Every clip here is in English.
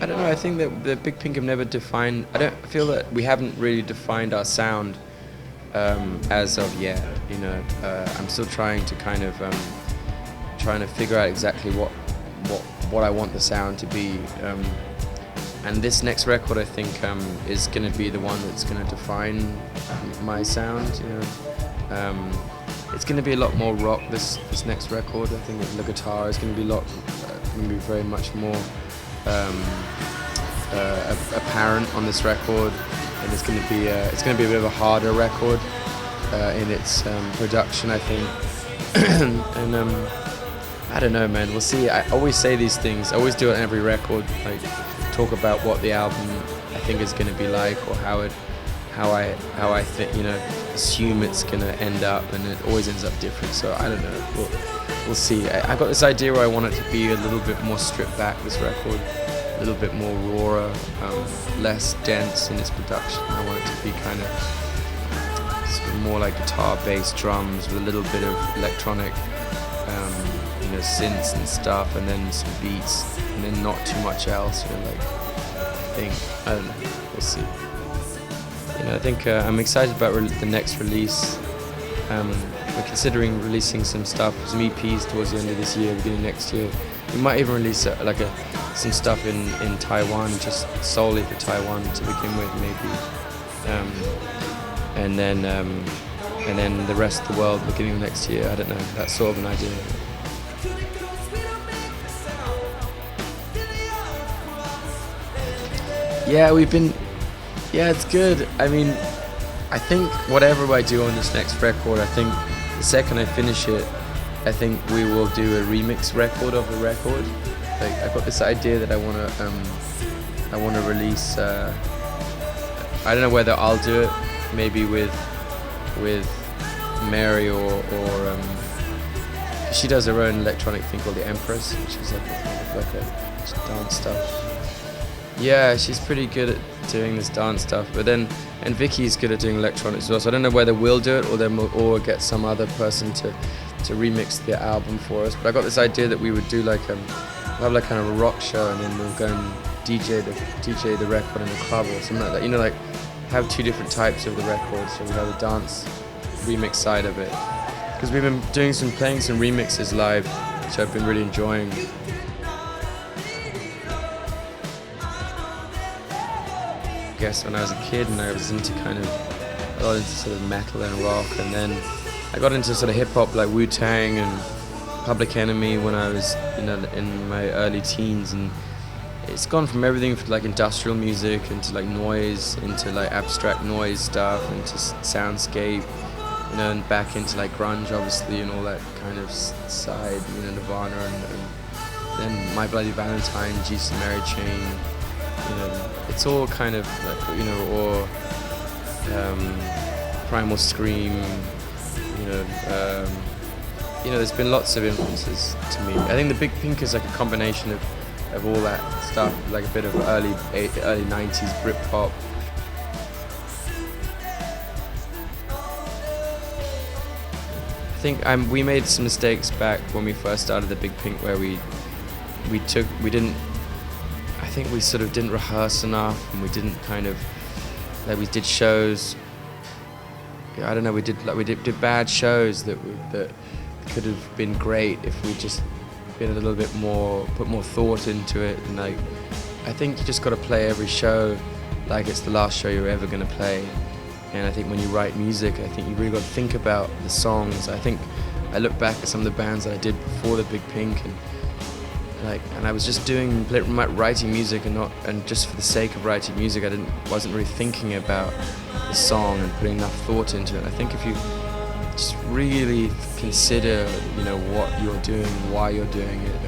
I don't know, I think that the Big Pink have never defined, I feel that we haven't really defined our sound as of yet, you know. I'm still trying to kind of, trying to figure out exactly what I want the sound to be. And this next record, I think, is going to be the one that's going to define my sound, you know. It's going to be a lot more rock, this next record. I think the guitar is going to be going to be very much more apparent on this record, and it's going to be a bit of a harder record in its production, I think. And I don't know, man. We'll see. I always say these things. I always do it on every record. Like, talk about what the album I think is going to be like, or how I think, you know, assume it's going to end up, and it always ends up different. So I don't know. We'll see. I got this idea where I want it to be a little bit more stripped back, this record, a little bit more raw, less dense in its production. I want it to be kind of sort of more like guitar, bass, drums with a little bit of electronic, you know, synths and stuff, and then some beats, and then not too much else, you know, like, I don't know, we'll see. You know, I think I'm excited about the next release. We're considering releasing some stuff, some EPs towards the end of this year, beginning next year. We might even release some stuff in Taiwan, just solely for Taiwan to begin with, maybe. And then the rest of the world beginning of next year. I don't know. That's sort of an idea. Yeah, it's good. I mean, I think whatever I do on this next record, I think the second I finish it, I think we will do a remix record of the record. Like, I've got this idea that I want to release. I don't know whether I'll do it, maybe with Mary or she does her own electronic thing called the Empress, which is like a dance stuff. Yeah, she's pretty good at doing this dance stuff, and Vicky's good at doing electronics as well. So I don't know whether we'll do it or get some other person to remix the album for us. But I got this idea that we would do we'll have like kind of a rock show, and then we'll go and DJ the record in a club or something like that. You know, like have two different types of the record. So we have a dance remix side of it, because we've been playing some remixes live, which I've been really enjoying. I guess when I was a kid and I was into I got into sort of metal and rock, and then I got into sort of hip hop like Wu-Tang and Public Enemy when I was, you know, in my early teens, and it's gone from everything from like industrial music into like noise, into like abstract noise stuff, into soundscape, you know, and back into like grunge obviously, and all that kind of side, you know, Nirvana, and then My Bloody Valentine, Jesus and Mary Chain. You know, it's all kind of like, you know, or Primal Scream, you know, there's been lots of influences to me. I think the Big Pink is like a combination of all that stuff, like a bit of early 90s Britpop. I think we made some mistakes back when we first started the Big Pink, where we sort of didn't rehearse enough, and we didn't we did shows. I don't know. We did bad shows that could have been great if we just been a little bit more, put more thought into it. And like, I think you just got to play every show like it's the last show you're ever going to play. And I think when you write music, I think you really got to think about the songs. I think I look back at some of the bands that I did before the Big Pink, and I was just writing music and just for the sake of writing music. I wasn't really thinking about the song and putting enough thought into it. I think if you just really consider, you know, what you're doing, why you're doing it,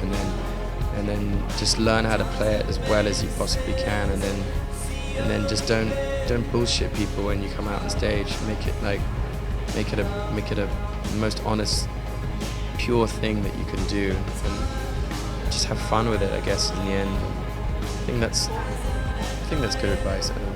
and then just learn how to play it as well as you possibly can, and then just don't bullshit people when you come out on stage. Make it a most honest, pure thing that you can do, and just have fun with it, I guess, in the end. I think that's good advice. I don't know.